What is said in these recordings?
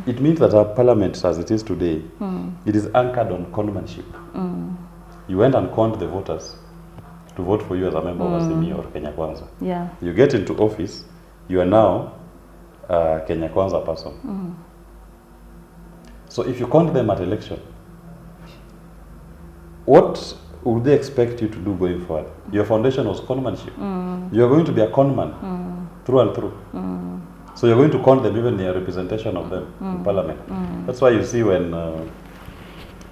It means that our parliament, as it is today, it is anchored on conmanship. You went and conned the voters to vote for you as a member of Azimio or Kenya Kwanza. Yeah. You get into office, you are now a Kenya Kwanza person. So if you conned them at election, what would they expect you to do going forward? Your foundation was conmanship. You are going to be a conman through and through. So you're going to con them even in your representation of them in parliament. That's why you see when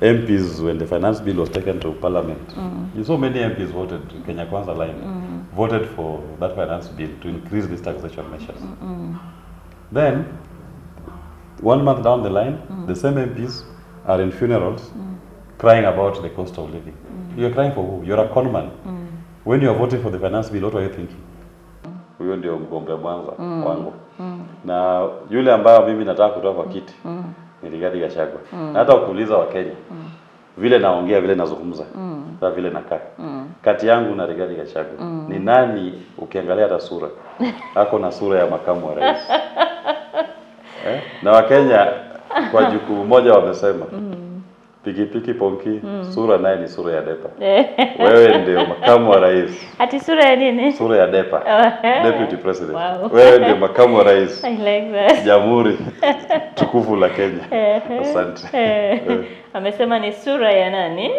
MPs, when the finance bill was taken to parliament, you saw many MPs voted, Kenya Kwanza line, voted for that finance bill to increase these taxation measures. Then, 1 month down the line, the same MPs are in funerals crying about the cost of living. You're crying for who? You're a conman. When you are voting for the finance bill, what are you thinking? Huyo ndio mgombea mwanza wangu. Na yule ambaye mimi nataka kutoa kwa kiti ni Rigathi Gachagua. Na hata ukiuliza wa Kenya vile naongea, vile nazungumza, na vile nakaa, kati yangu na Rigathi Gachagua ni nani? Ukiangalia hata sura ako na sura ya makamu wa rais. Na wa Kenya kwa jukumu moja wamesema Piki Ponki, sura naye ni sura ya depa. Wewe ndio makamu wa rais. Ati sura ya nini? Sura ya depa. Deputy President. Wow. Wewe ndio makamu wa rais. I like that. Jamhuri tukufu la Kenya. Asante. Amesema ni sura ya nani?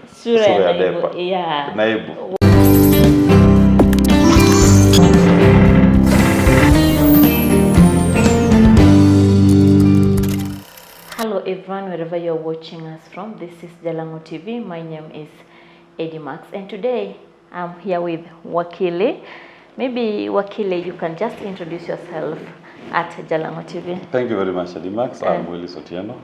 Sura ya depa. Yeah. Naibu. Hello everyone, wherever you're watching us from. This is Jalango TV. My name is Eddie Max, and today I'm here with Wakili. Maybe Wakili, you can just introduce yourself at Jalango TV. Thank you very much, Eddie Max. I'm Willis Otieno,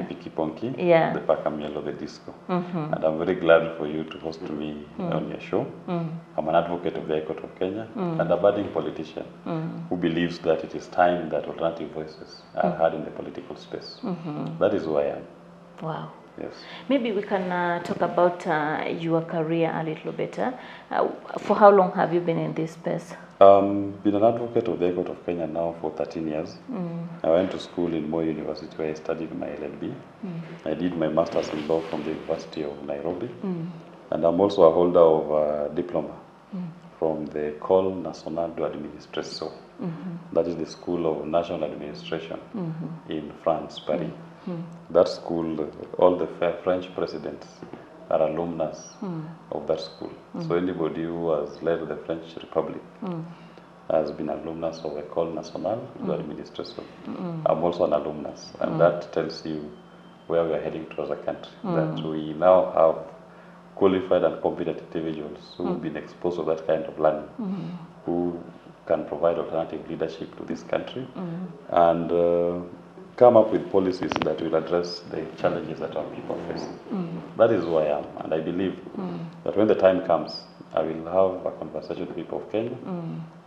Piki Ponki, the Pakamielo, the disco. And I'm very glad for you to host me on your show. I'm an advocate of the High Court of Kenya and a budding politician who believes that it is time that alternative voices are heard in the political space. That is who I am. Wow. Yes. Maybe we can talk about your career a little bit. For how long have you been in this space? Been an advocate of the High Court of Kenya now for 13 years. I went to school in Moi University where I studied my LLB. I did my master's in law from the University of Nairobi. And I'm also a holder of a diploma from the École Nationale d'Administration. That is the School of National Administration in France, Paris. That school, all the French presidents are alumnus of that school. So anybody who has led the French Republic has been alumnus of École Nationale d'Administration. I'm also an alumnus, and that tells you where we are heading to as a country. That we now have qualified and competent individuals who have been exposed to that kind of learning, who can provide alternative leadership to this country, and come up with policies that will address the challenges that our people face. That is who I am, and I believe that when the time comes, I will have a conversation with people of Kenya,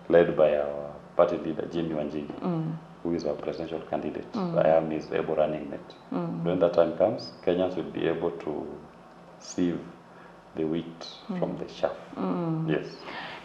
led by our party leader, Jimmy Wanjigi, who is our presidential candidate. I am his able running mate. When that time comes, Kenyans will be able to sieve the wheat from the chaff. Yes.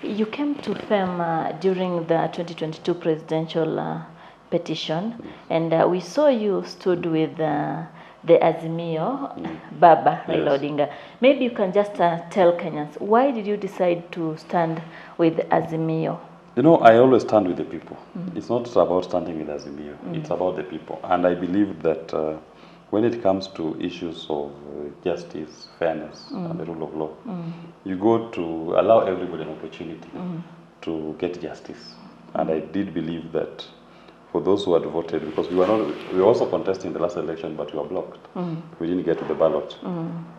You came to fame during the 2022 presidential petition, and we saw you stood with the Azimio, Baba Raila Odinga. Maybe you can just tell Kenyans, why did you decide to stand with Azimio? You know, I always stand with the people. It's not about standing with Azimio. It's about the people. And I believe that when it comes to issues of justice, fairness, and the rule of law, you go to allow everybody an opportunity to get justice. And I did believe that for those who had voted, because we were also contesting the last election, but we were blocked. We didn't get to the ballot.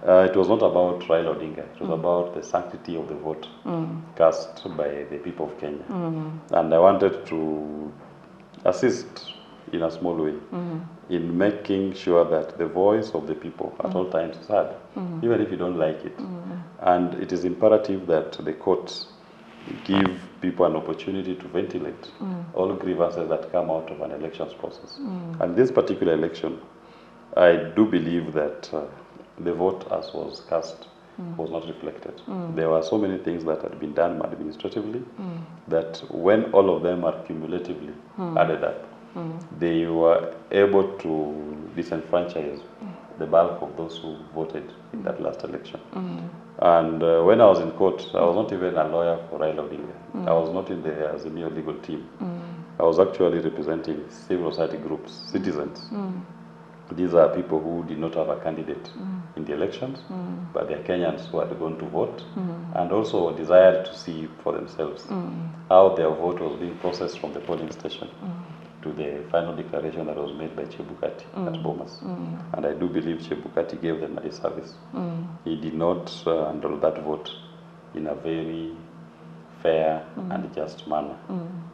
It was not about Raila Odinga. It was about the sanctity of the vote cast by the people of Kenya. And I wanted to assist in a small way in making sure that the voice of the people at all times is heard, even if you don't like it. And it is imperative that the courts give people an opportunity to ventilate all grievances that come out of an elections process. And this particular election, I do believe that the vote as was cast was not reflected. There were so many things that had been done administratively that when all of them are cumulatively added up, they were able to disenfranchise the bulk of those who voted in that last election. And when I was in court, I was not even a lawyer for Raila Odinga. I was not in the Azimio legal team. I was actually representing civil society groups, citizens. These are people who did not have a candidate in the elections, but they are Kenyans who had gone to vote and also desired to see for themselves how their vote was being processed from the polling station to the final declaration that was made by Chebukati at Bomas. And I do believe Chebukati gave them a disservice. He did not handle that vote in a very fair and just manner.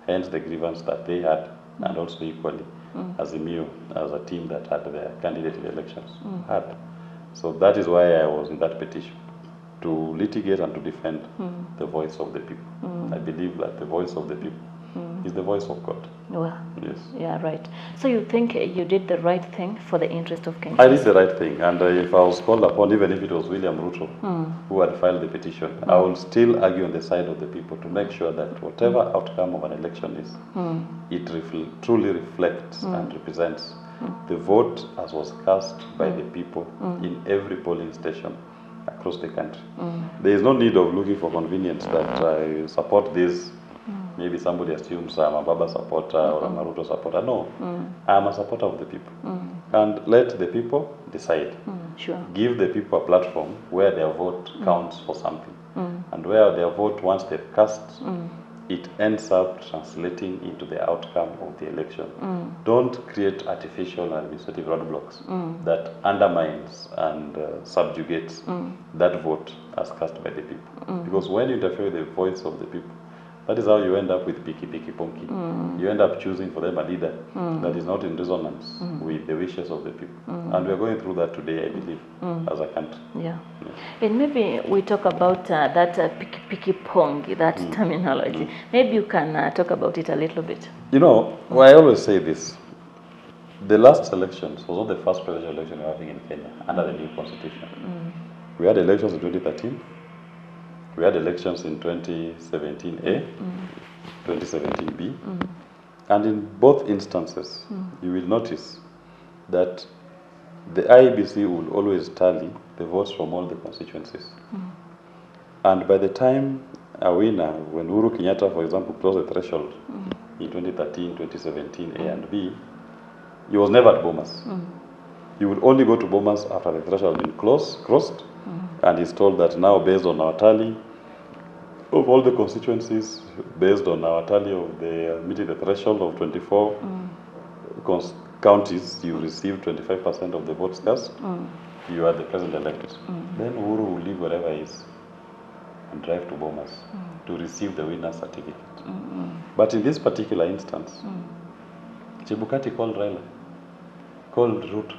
Hence the grievance that they had, and also equally Azimio as a team that had their candidate in the elections had. So that is why I was in that petition, to litigate and to defend the voice of the people. I believe that the voice of the people is the voice of God. Well, yes. Yeah, right. So you think you did the right thing for the interest of Kenya? I did the right thing, and if I was called upon, even if it was William Ruto who had filed the petition, I will still argue on the side of the people to make sure that whatever outcome of an election is, it truly reflects and represents the vote as was cast by the people in every polling station across the country. There is no need of looking for convenience that I support this. Maybe somebody assumes I'm a Baba supporter or I'm a Ruto supporter. No, I'm a supporter of the people. And let the people decide. Sure. Give the people a platform where their vote counts for something. And where their vote, once they've cast, it ends up translating into the outcome of the election. Don't create artificial and administrative roadblocks that undermines and subjugates that vote as cast by the people. Because when you interfere with the voice of the people, that is how you end up with piki ponki. You end up choosing for them a leader that is not in resonance with the wishes of the people. And we are going through that today, I believe, as a country. Yeah. And maybe we talk about that piki pongi, that terminology. Maybe you can talk about it a little bit. You know, well, I always say this. The last elections was not the first presidential election we're having in Kenya under the new constitution. We had elections in 2013. We had elections in 2017A, 2017B, and in both instances, you will notice that the IEBC will always tally the votes from all the constituencies. And by the time a winner, when Uhuru Kenyatta, for example, crossed the threshold in 2013, 2017A and B, he was never at Bomas. He would only go to Bomas after the threshold had been crossed, and he's told that now, based on our tally of all the constituencies, based on our tally of the meeting the threshold of 24 counties, you received 25% of the votes cast, you are the president-elect. Then Uhuru will leave wherever he is and drive to Bomas to receive the winner's certificate. But in this particular instance, Chebukati called Raila, called Ruto,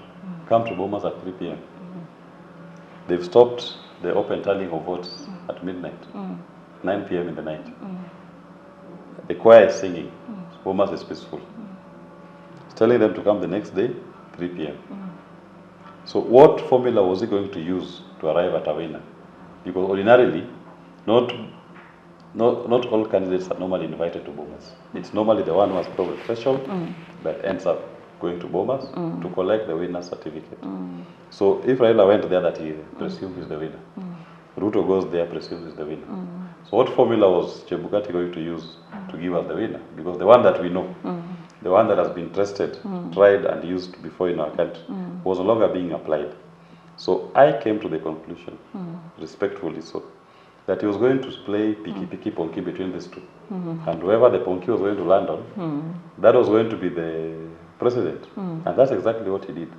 come to Bomas at 3 p.m. They've stopped the open tallying of votes at midnight, 9 p.m. in the night. The choir is singing, Bomas is peaceful. He's telling them to come the next day, 3 p.m. So what formula was he going to use to arrive at a winner? Because ordinarily, not all candidates are normally invited to Bomas. It's normally the one who has crossed the threshold that ends up going to Bomas to collect the winner's certificate. So if Raila went there, that he presumes is the winner. Ruto goes there, presumes is the winner. So what formula was Chebukati going to use to give us the winner? Because the one that we know, the one that has been tested, tried and used before in our country, was no longer being applied. So I came to the conclusion, respectfully so, that he was going to play piki ponki between these two. And whoever the ponki was going to land on, that was going to be the president. And that's exactly what he did.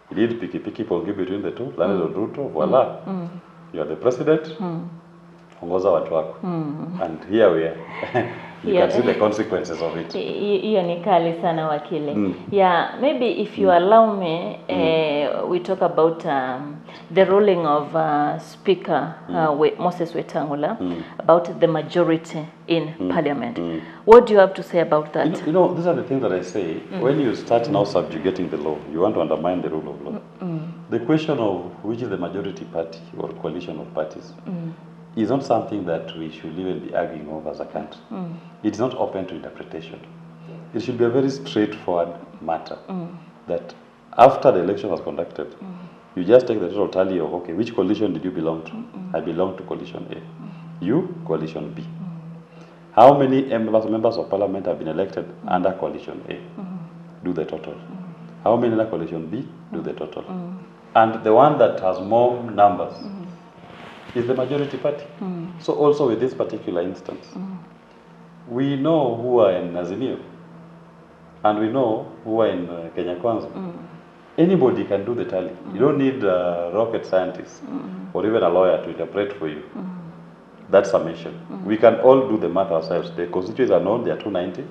He did piki ponki between the two, landed on Ruto, voila. You are the president, ongoza watu wako. And here we are. You can see the consequences of it. Hiyo ni kali sana Wakili. Yeah, maybe if you allow me, we talk about the ruling of Speaker Moses Wetangula about the majority in Parliament. What do you have to say about that? You know, these are the things that I say. When you start now subjugating the law, you want to undermine the rule of law. The question of which is the majority party or coalition of parties is not something that we should even be arguing over as a country. It's not open to interpretation. it should be a very straightforward matter. That after the election was conducted, you just take the total tally of, okay, which coalition did you belong to? I belong to coalition A. You, coalition B. How many members of parliament have been elected under coalition A? Do the total. How many under coalition B? Do the total. And the one that has more numbers is the majority party. So also with this particular instance, we know who are in Azimio, and we know who are in Kenya Kwanza. Anybody can do the tally. You don't need a rocket scientist or even a lawyer to interpret for you that summation. We can all do the math ourselves. The constituencies are known, they are 290.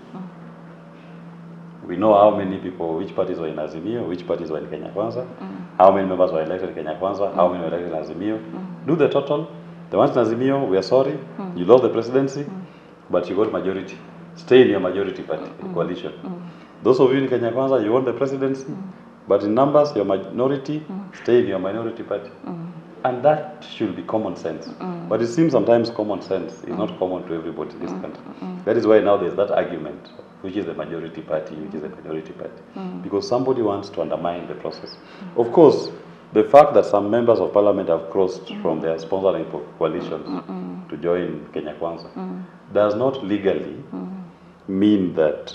We know how many people, which parties were in Azimio, which parties were in Kenya Kwanza, how many members were elected in Kenya Kwanza, how many were elected in Azimio. Do the total. The ones in Azimio, we are sorry, you lost the presidency, but you got majority. Stay in your majority party, coalition. Those of you in Kenya Kwanza, you won the presidency, but in numbers, your minority, stay in your minority party. And that should be common sense. But it seems sometimes common sense is not common to everybody in this country. That is why now there's that argument, which is the majority party, which is the minority party. Because somebody wants to undermine the process. Of course, the fact that some members of parliament have crossed from their sponsoring coalitions to join Kenya Kwanza does not legally mean that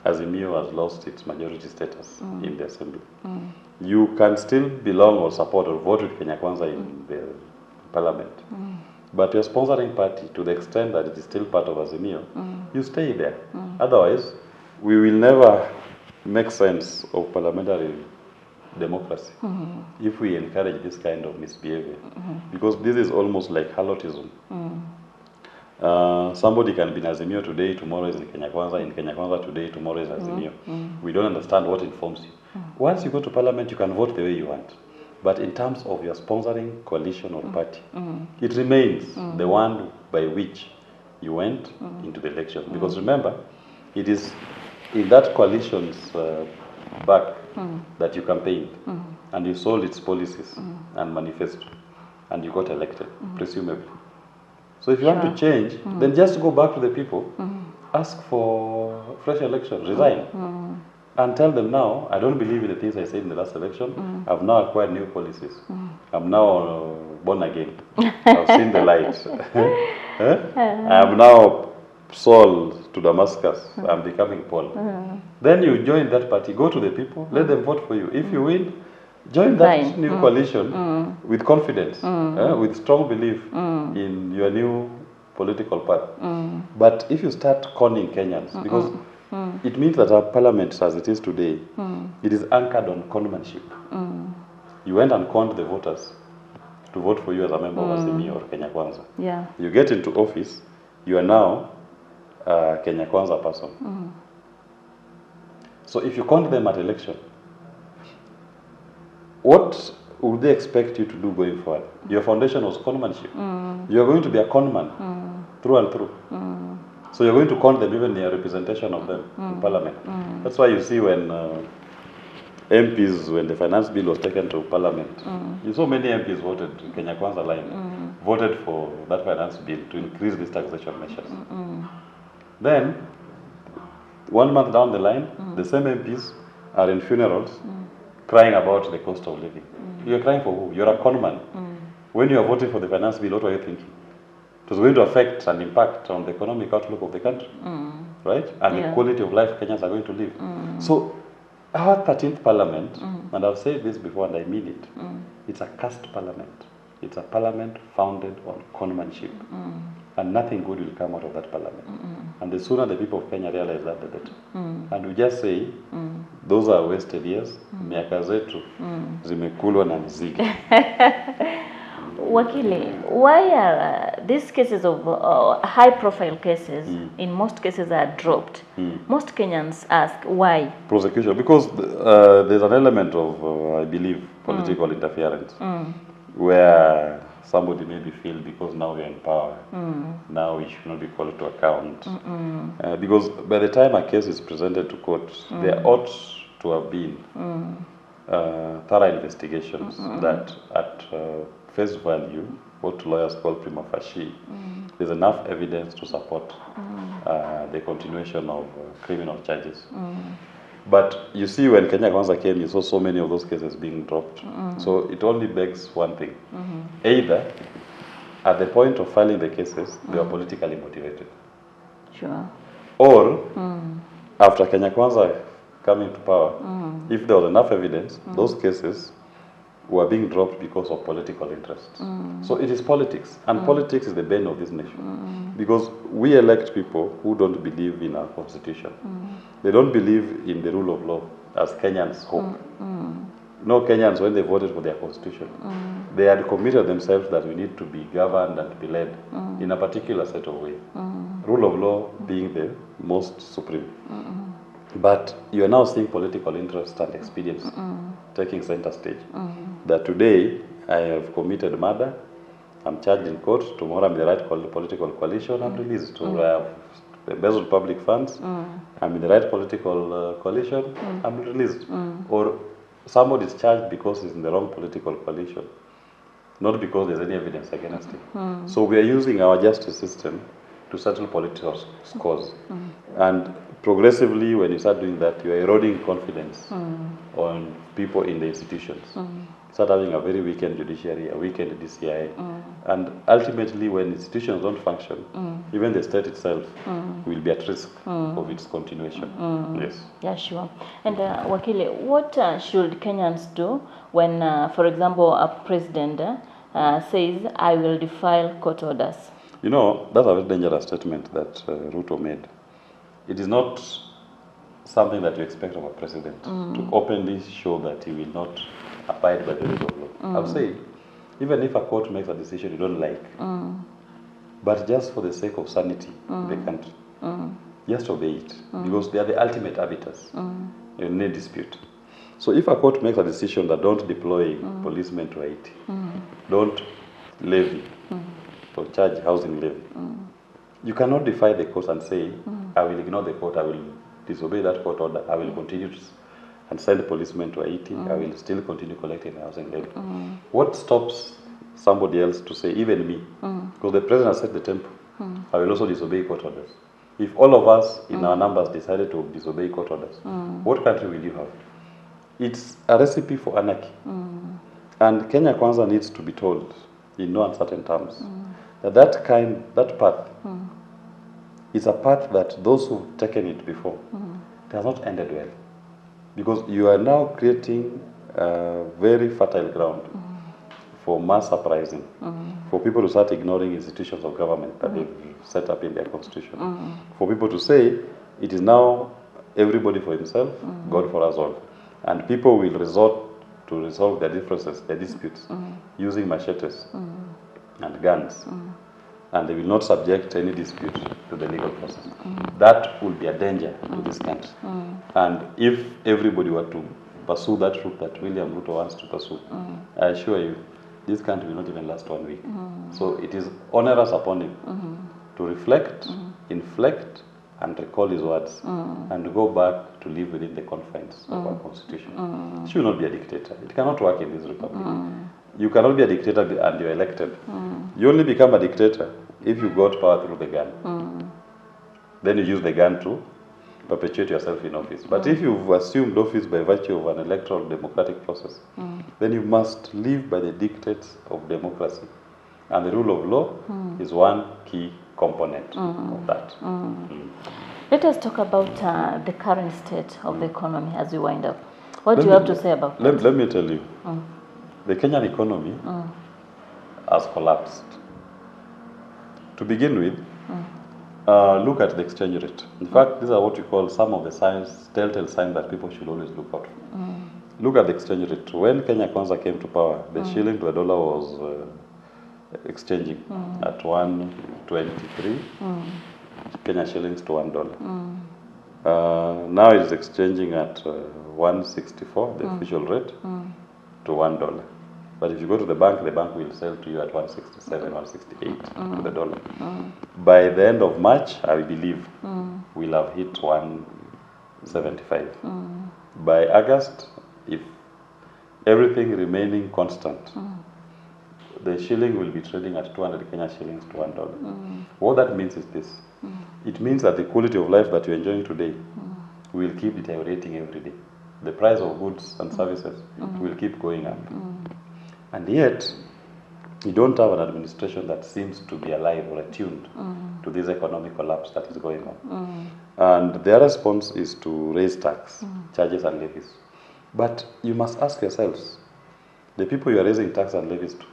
Azimio has lost its majority status in the assembly. You can still belong or support or vote with Kenya Kwanza in the parliament. But your sponsoring party, to the extent that it is still part of Azimio, you stay there. Otherwise, we will never make sense of parliamentary democracy if we encourage this kind of misbehavior. Because this is almost like hallotism. Somebody can be in Azimio today, tomorrow is in Kenya Kwanza today, tomorrow is Azimio. We don't understand what informs you. Once you go to parliament, you can vote the way you want. But in terms of your sponsoring coalition or party, it remains the one by which you went into the election. Because remember, it is in that coalition's back that you campaigned, and you sold its policies and manifesto, and you got elected, presumably. So if you want to change, then just go back to the people, ask for fresh election, resign, and tell them now, I don't believe in the things I said in the last election. I've now acquired new policies. I'm now born again. I've seen the light. I'm now Saul to Damascus. I'm becoming Paul. Then you join that party, go to the people, let them vote for you. If you win, join that new coalition with confidence, with strong belief in your new political path. But if you start conning Kenyans, because it means that our parliament, as it is today, it is anchored on conmanship. You went and conned the voters to vote for you as a member of Azimio or Kenya Kwanza. You get into office, you are now a Kenya Kwanza person. So if you conned them at election, what would they expect you to do going forward? Your foundation was conmanship. You are going to be a conman through and through. So you're going to con them even in your representation of them in parliament. That's why you see when MPs, when the finance bill was taken to parliament, you saw many MPs voted, Kenya Kwanza line, voted for that finance bill to increase these taxation measures. Then, 1 month down the line, the same MPs are in funerals crying about the cost of living. You're crying for who? You're a conman. When you are voting for the finance bill, what are you thinking? It was going to affect and impact on the economic outlook of the country, right? And the quality of life Kenyans are going to live. So, our 13th parliament, and I've said this before and I mean it, it's a caste parliament. It's a parliament founded on conmanship. And nothing good will come out of that parliament. And the sooner the people of Kenya realize that, the better. And we just say, those are wasted years, miaka zetu zimekulwa na nzige. Wakili, why are these cases of high-profile cases, in most cases, are dropped? Most Kenyans ask why. Prosecution, because there's an element of, I believe, political interference, where somebody maybe feel because now we're in power, now we should not be called to account. Because by the time a case is presented to court, there ought to have been thorough investigations that at face value, what lawyers call prima facie, there's enough evidence to support the continuation of criminal charges. But you see, when Kenya Kwanza came, you saw so many of those cases being dropped. So it only begs one thing. Either, at the point of filing the cases, they were politically motivated. Sure. Or, after Kenya Kwanza coming to power, if there was enough evidence, those cases were being dropped because of political interests. So it is politics, and politics is the bane of this nation. Because we elect people who don't believe in our constitution. They don't believe in the rule of law as Kenyans hope. No, Kenyans, when they voted for their constitution, they had committed themselves that we need to be governed and be led in a particular set of way. Rule of law being the most supreme. But you are now seeing political interest and expedience taking center stage. That today I have committed murder, I'm charged in court, tomorrow I'm in the right political coalition, I'm released. Or I have embezzled public funds, I'm in the right political coalition, I'm released. Or somebody is charged because he's in the wrong political coalition, not because there's any evidence against him. So we are using our justice system to settle political scores. And progressively, when you start doing that, you are eroding confidence on people in the institutions. Start having a very weakened judiciary, a weakened DCI. And ultimately, when institutions don't function, even the state itself will be at risk of its continuation. Yes. Yeah, sure. And Wakili, what should Kenyans do when, for example, a president says, I will defile court orders? You know, that's a very dangerous statement that Ruto made. It is not something that you expect of a president to openly show that he will not abide by the rule of law. I'll say, even if a court makes a decision you don't like, but just for the sake of sanity in the country, just obey it, because they are the ultimate arbiters in any dispute. So if a court makes a decision that don't deploy policemen to Haiti, don't levy or charge housing levy, you cannot defy the court and say, I will ignore the court, I will disobey that court order, I will continue and send policemen to Haiti, I will still continue collecting the housing levy. What stops somebody else to say, even me, because the president has set the tempo, I will also disobey court orders. If all of us in our numbers decided to disobey court orders, what country will you have? It's a recipe for anarchy. And Kenya Kwanza needs to be told, in no uncertain terms, that path is a path that those who've taken it before, it has not ended well. Because you are now creating a very fertile ground for mass uprising, for people to start ignoring institutions of government that they've set up in their constitution, for people to say, it is now everybody for himself, God for us all. And people will resort to resolve their differences, their disputes, using machetes and guns. And they will not subject any dispute to the legal process. That will be a danger to this country. And if everybody were to pursue that route that William Ruto wants to pursue, I assure you, this country will not even last 1 week. So it is onerous upon him to reflect, inflect, and recall his words, and go back to live within the confines of our constitution. He should not be a dictator. It cannot work in this republic. You cannot be a dictator and you're elected. You only become a dictator if you got power through the gun. Then you use the gun to perpetuate yourself in office. But if you've assumed office by virtue of an electoral democratic process, then you must live by the dictates of democracy. And the rule of law is one key component of that. Let us talk about the current state of the economy as we wind up. What do you have to say about that? Let me tell you. The Kenyan economy has collapsed. To begin with, look at the exchange rate. In fact, these are what we call some of the signs, telltale signs that people should always look out for. Look at the exchange rate. When Kenya Kwanza came to power, the shilling to a dollar was exchanging at 123 Kenya shillings to $1. Now it is exchanging at 164, the official rate, to $1. But if you go to the bank will sell to you at 167, 168 to the dollar. By the end of March, I believe, we'll have hit 175. By August, if everything remaining constant, the shilling will be trading at 200 Kenya shillings to $1. What that means is this. It means that the quality of life that you're enjoying today will keep deteriorating every day. The price of goods and services will keep going up. And yet, you don't have an administration that seems to be alive or attuned to this economic collapse that is going on. And their response is to raise tax, charges and levies. But you must ask yourselves, the people you are raising tax and levies to,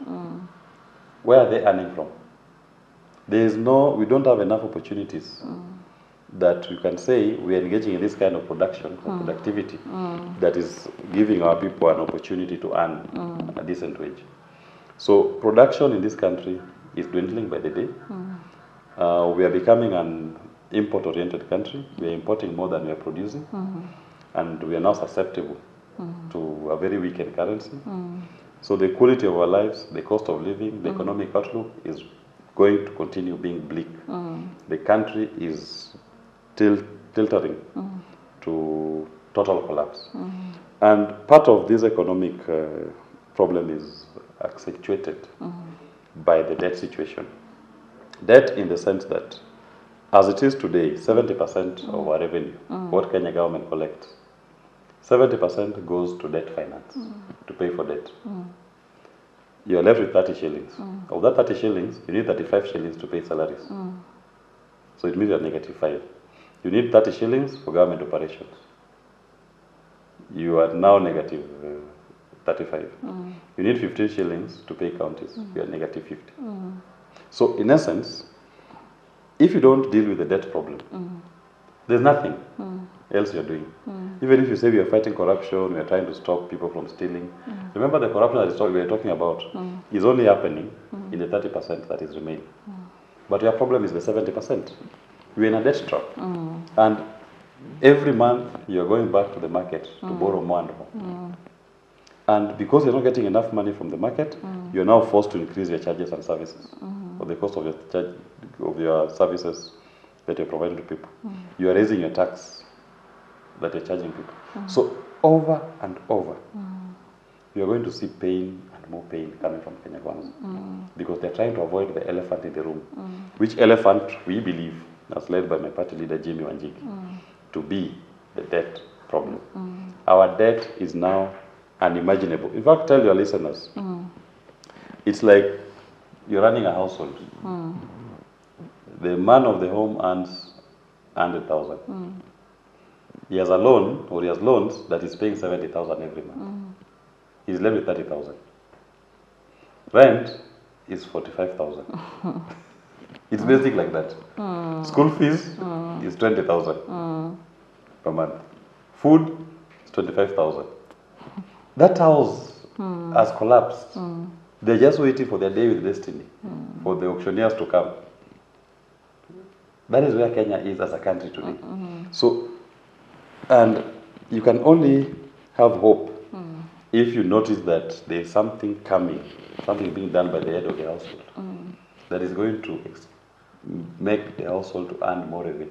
where are they earning from? We don't have enough opportunities that you can say we are engaging in this kind of production or productivity that is giving our people an opportunity to earn a decent wage. So production in this country is dwindling by the day. We are becoming an import-oriented country. We are importing more than we are producing. And we are now susceptible to a very weakened currency. So the quality of our lives, the cost of living, the economic outlook is going to continue being bleak. The country is tilting to total collapse. And part of this economic problem is accentuated by the debt situation. Debt in the sense that, as it is today, 70% of our revenue, what Kenya government collects, 70% goes to debt finance, to pay for debt. You are left with 30 shillings. Of that 30 shillings, you need 35 shillings to pay salaries. So it means you are negative 5. You need 30 shillings for government operations. You are now negative 35. You need 15 shillings to pay counties. You are negative 50. So in essence, if you don't deal with the debt problem, there's nothing else you're doing. Even if you say we are fighting corruption, we are trying to stop people from stealing. Remember, the corruption that we are talking about is only happening in the 30% that is remaining. But your problem is the 70%. We're in a debt trap. And every month you're going back to the market to borrow more and more. And because you're not getting enough money from the market, you're now forced to increase your charges and services, or the cost of your services that you're providing to people. You are raising your tax that you're charging people. So over and over, you're going to see pain and more pain coming from Kenya Kwanza, because they're trying to avoid the elephant in the room, which elephant we believe, as led by my party leader Jimmy Wanjigi, to be the debt problem. Our debt is now unimaginable. In fact, tell your listeners, it's like you're running a household. The man of the home earns 100,000. He has a loan, or he has loans that is paying 70,000 every month. He's left with 30,000. Rent is 45,000. It's basic like that. School fees is 20,000 per month. Food is 25,000. That house has collapsed. They're just waiting for their day with destiny, for the auctioneers to come. That is where Kenya is as a country today. So, and you can only have hope if you notice that there is something coming, something being done by the head of the household that is going to make the household to earn more revenue.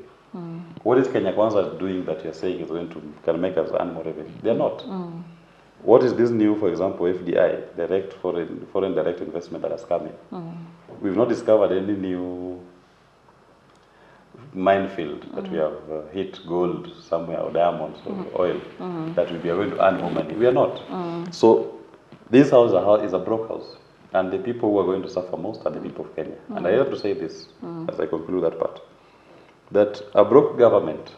What is Kenya Kwanza doing that you're saying is going to can make us earn more revenue? They're not. What is this new, for example, FDI, direct foreign direct investment that has come in? We've not discovered any new minefield that we have hit gold somewhere, or diamonds, or oil, that we are going to earn more money. We are not. So this house is a broke house, and the people who are going to suffer most are the people of Kenya. And I have to say this as I conclude that part, that a broke government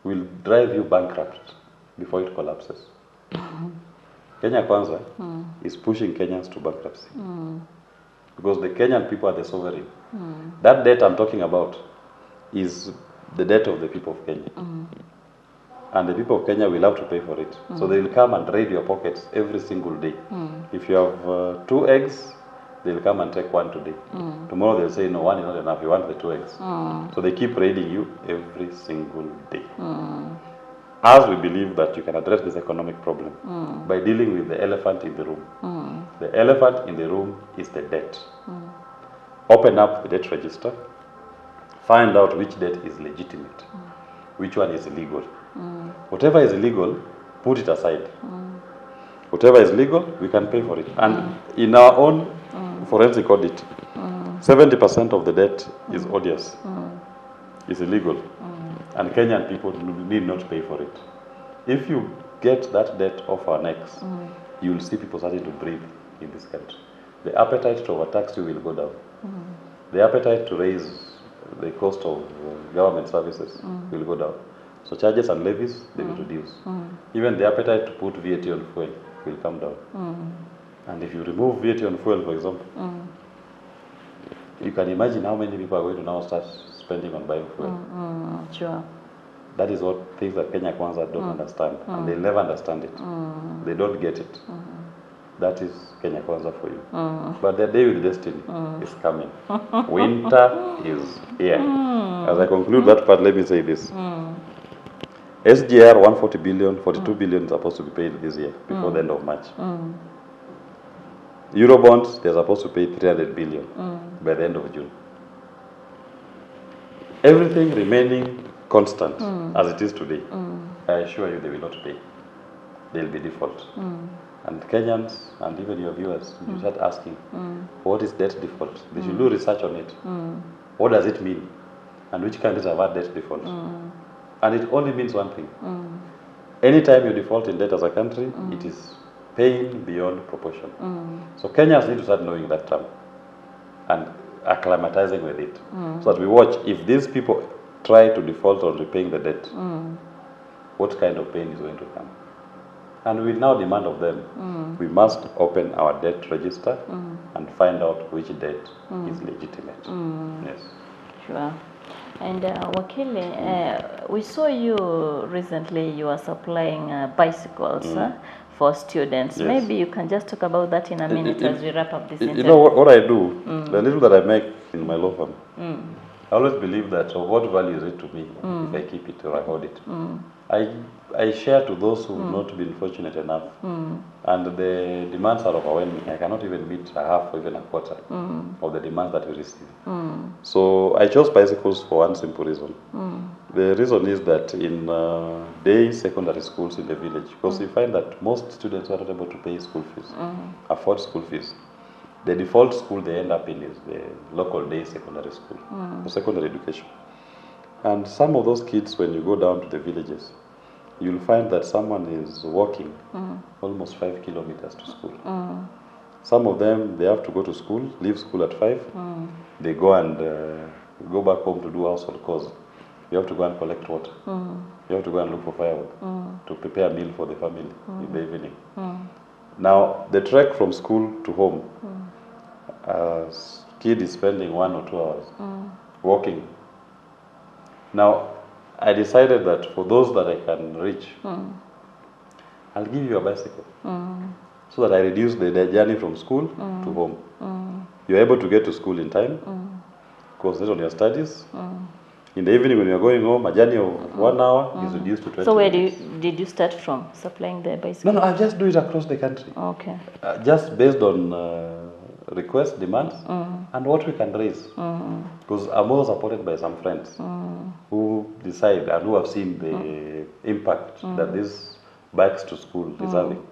will drive you bankrupt before it collapses. Kenya Kwanza is pushing Kenyans to bankruptcy. Because the Kenyan people are the sovereign. That debt I'm talking about is the debt of the people of Kenya. And the people of Kenya will have to pay for it. So they will come and raid your pockets every single day. If you have 2 eggs, they'll come and take 1 today. Tomorrow they'll say, no, 1 is not enough, you want the 2 eggs. So they keep raiding you every single day. As we believe that you can address this economic problem by dealing with the elephant in the room. The elephant in the room is the debt. Open up the debt register, find out which debt is legitimate, which one is illegal. Whatever is illegal, put it aside. Whatever is legal, we can pay for it. And in our own forensic audit, 70% of the debt is odious, is illegal, and Kenyan people need not pay for it. If you get that debt off our necks, you will see people starting to breathe in this country. The appetite to overtax you will go down. The appetite to raise the cost of government services will go down. So charges and levies, they will reduce. Even the appetite to put VAT on fuel will come down. And if you remove VAT on fuel, for example, you can imagine how many people are going to now start spending on buying fuel. Sure. That is what things that Kenya Kwanza don't understand, and they'll never understand it. They don't get it. That is Kenya Kwanza for you. But the day with destiny is coming. Winter is here. As I conclude that part, let me say this. SGR 140 billion, 42 billion is supposed to be paid this year before the end of March. Eurobonds, they're supposed to pay 300 billion by the end of June. Everything remaining constant as it is today, I assure you they will not pay. They'll be default. And Kenyans and even your viewers, you start asking, what is debt default? They should do research on it. What does it mean? And which countries have had debt default? And it only means one thing. Anytime you default in debt as a country, it is paying beyond proportion. So Kenyans need to start knowing that term and acclimatizing with it. So that we watch, if these people try to default on repaying the debt, what kind of pain is going to come? And we now demand of them, we must open our debt register and find out which debt is legitimate. Yes. Sure. And Wakili, we saw you recently, you are supplying bicycles for students. Yes. Maybe you can just talk about that in a minute as we wrap up this interview. You know what I do, the little that I make in my law firm, I always believe that of what value is it to me if I keep it or I hold it. I share to those who have not been fortunate enough, and the demands are overwhelming. I cannot even meet a half or even a quarter of the demands that we receive. So I chose bicycles for one simple reason. The reason is that in day secondary schools in the village, because you find that most students are not able to pay school fees, afford school fees. The default school they end up in is the local day secondary school for secondary education. And some of those kids, when you go down to the villages, you'll find that someone is walking almost 5 kilometers to school. Some of them, they have to go to school, leave school at 5. They go and go back home to do household chores. You have to go and collect water. You have to go and look for firewood to prepare a meal for the family in the evening. Now, the trek from school to home, a kid is spending 1 or 2 hours walking. Now, I decided that for those that I can reach, I'll give you a bicycle so that I reduce the journey from school to home. You're able to get to school in time, concentrate on your studies. In the evening when you're going home, a journey of 1 hour is reduced to 20 So where minutes. did you start from, supplying the bicycle? No, I just do it across the country. Okay. Just based on requests, demands, and what we can raise. Because I'm also supported by some friends who decide and who have seen the impact that these bikes to school is having.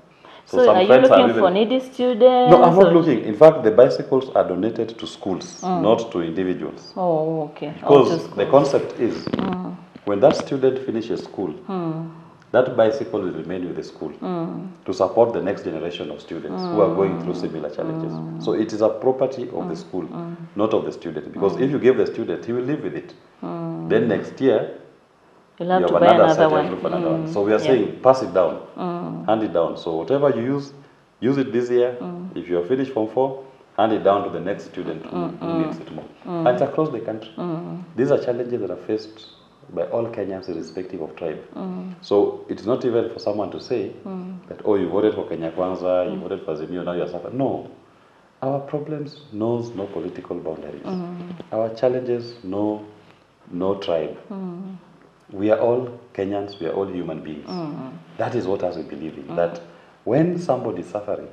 So some are you friends looking even, for needy students? No, I'm not looking. In fact, the bicycles are donated to schools, not to individuals. Oh, okay. Because the concept is, when that student finishes school, that bicycle will remain with the school to support the next generation of students who are going through similar challenges. So it is a property of the school, not of the student. Because if you give the student, he will live with it. Then next year, you'll have to buy another one. So we are saying, pass it down, hand it down. So whatever you use it this year. If you are finished Form 4, hand it down to the next student who needs it more. And it's across the country. These are challenges that are faced by all Kenyans irrespective of tribe. So it's not even for someone to say that, oh, you voted for Kenya Kwanza, you voted for Azimio, now you are suffering. No. Our problems knows no political boundaries. Our challenges know no tribe. We are all Kenyans, we are all human beings. That is what we believe in, that when somebody is suffering,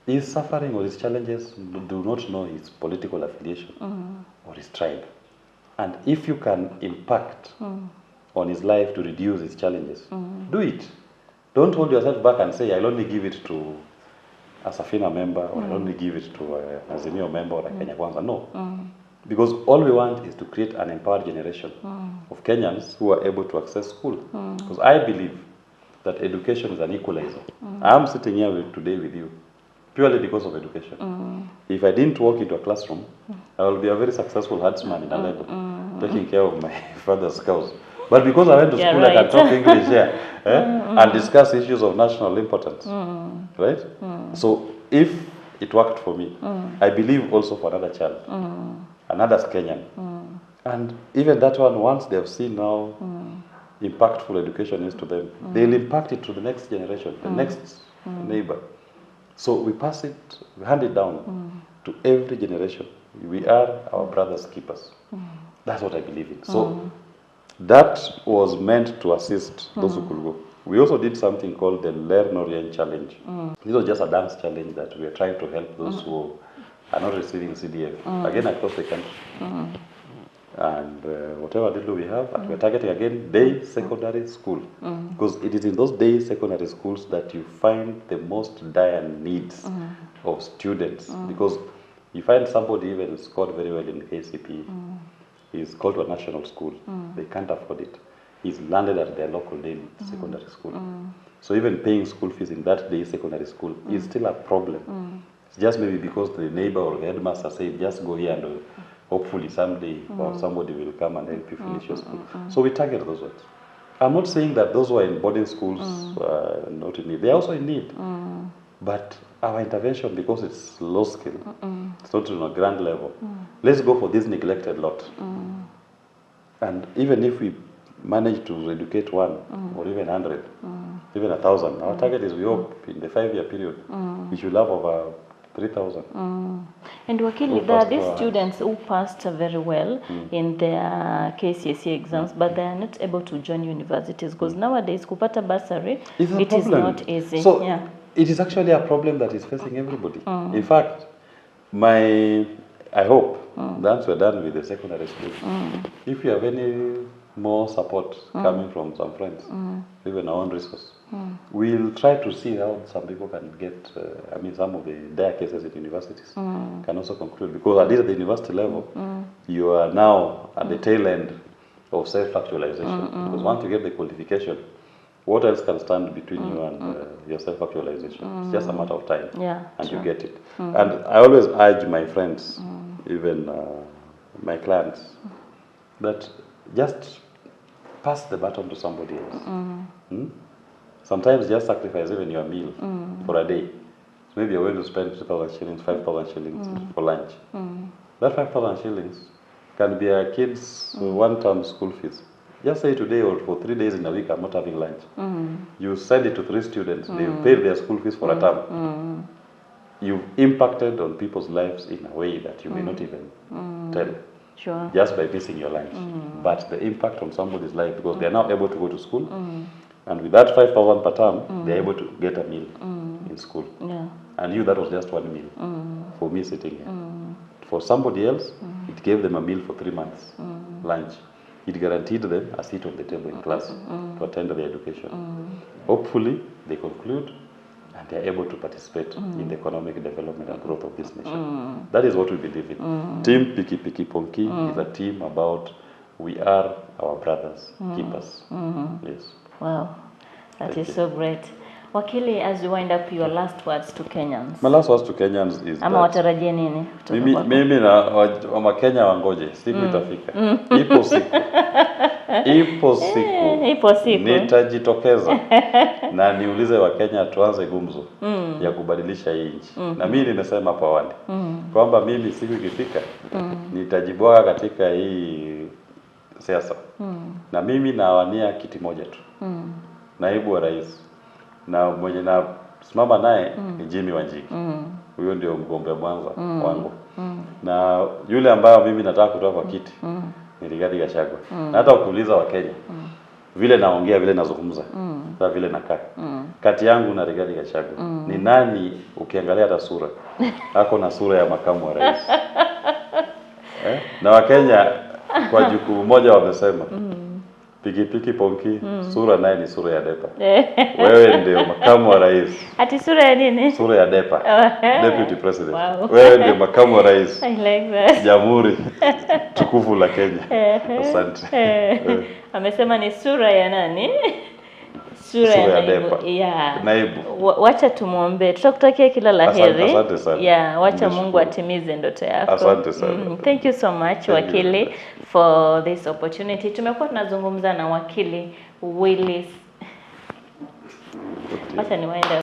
his suffering or his challenges do not know his political affiliation or his tribe. And if you can impact on his life to reduce his challenges, do it. Don't hold yourself back and say, I'll only give it to a Safina member, or I'll only give it to a Azimio member or a Kenya Kwanza. No. Because all we want is to create an empowered generation of Kenyans who are able to access school. Because I believe that education is an equalizer. I am sitting here today with you purely because of education. If I didn't walk into a classroom, I will be a very successful herdsman in a labor, taking care of my father's cows. But because I went to school, I can talk English here and discuss issues of national importance. Right? So if it worked for me, I believe also for another child, another Kenyan. And even that one, once they've seen how impactful education is to them, they'll impact it to the next generation, the next neighbor. So we pass it, we hand it down to every generation. We are our brother's keepers. That's what I believe in. So that was meant to assist those who could go. We also did something called the Learn Orient Challenge. This was just a dance challenge that we are trying to help those who are not receiving CDF, again across the country. And whatever little we have, we're targeting again day secondary school. Because it is in those day secondary schools that you find the most dire needs of students. Because you find somebody even scored very well in KCP, he's called to a national school, they can't afford it. He's landed at their local day secondary school. So even paying school fees in that day secondary school is still a problem. It's just maybe because the neighbor or the headmaster said, just go here and hopefully someday or somebody will come and help you finish your school. So we target those ones. I'm not saying that those who are in boarding schools are not in need. They are also in need. But our intervention, because it's low skill, it's not on a grand level, let's go for this neglected lot. And even if we manage to educate one or even 100, even 1,000, our target is, we hope, in the 5-year period, we should have over 3,000. And Wakili, there are these students who passed very well in their KCSE exams, but they are not able to join universities because nowadays, kupata bursary, it is not easy. So it is actually a problem that is facing everybody. In fact, I hope, once we're done with the secondary school, if you have any more support coming from some friends, even our own resource, we'll try to see how some people can get, some of the dire cases at universities can also conclude. Because at least at the university level, you are now at the tail end of self-actualization. Because once you get the qualification, what else can stand between you and your self-actualization? It's just a matter of time, and you get it. And I always urge my friends, even my clients, that just pass the baton to somebody else. Sometimes just sacrifice even your meal for a day. So maybe you're going to spend 2,000 shillings, 5,000 shillings for lunch. That 5,000 shillings can be a kid's one-term school fees. Just say today or for 3 days in a week, I'm not having lunch. You send it to 3 students, they've paid their school fees for a term. You've impacted on people's lives in a way that you may not even tell. Sure. Just by missing your lunch. But the impact on somebody's life, because they're now able to go to school, and with that 5,000 per term, they're able to get a meal in school. And that was just one meal for me sitting here. For somebody else, it gave them a meal for 3 months, lunch. It guaranteed them a seat on the table in class to attend their education. Hopefully, they conclude and they are able to participate in the economic development and growth of this nation. That is what we believe in. Team Piki Piki Ponki is a team about we are our brothers, keepers. Yes. Wow, that is so great. Wakili, as you wind up, your last words to Kenyans. My last words to Kenyans is ama watarajie nini? Mimi na Wakenya wangoje, siku itafika. Ipo siku nitajitokeza na niulize Wakenya tuanze gumzo ya kubadilisha hii nchi. Na mimi nimesema hapo awali kwamba mimi siku ikifika nitajibwaga katika hii siasa. Na mimi nawania kiti moja tu. Naibu wa rais. Na mwenye na simama naye ni Jimmy Wanjigi. Huyo ndio mgombea mwanza wangu. Na yule ambaye mimi nataka kutoa kwa kiti ni Rigathi Gachagua. Na hata ukiuliza Wakenya vile naongea, vile nazungumza, na vile nakaa, kati yangu na Rigathi Gachagua ni nani? Ukiangalia hata sura ako na sura ya makamu wa rais. Na Wakenya kwa jukumu moja wamesema Pikipiki Ponki, sura naye ni sura ya DEPA. Wewe ndio makamu wa rais. Ati sura ya nini? Sura ya DEPA. Deputy President. Wow. Wewe ndio makamu wa rais. I like that. Jamhuri tukufu la Kenya. Asante. Amesema ni sura ya nani? Sura ya naibu. DEPA. Yeah. Naibu. Wacha tumuombe. Tutakutakia kila laheri. Asante sana. Yeah, wacha Mungu atimize ndoto yako. Asante sana. Thank you so much Wakili for this opportunity. Tumekuwa tunazungumza na Wakili Willis. Wacha niwaende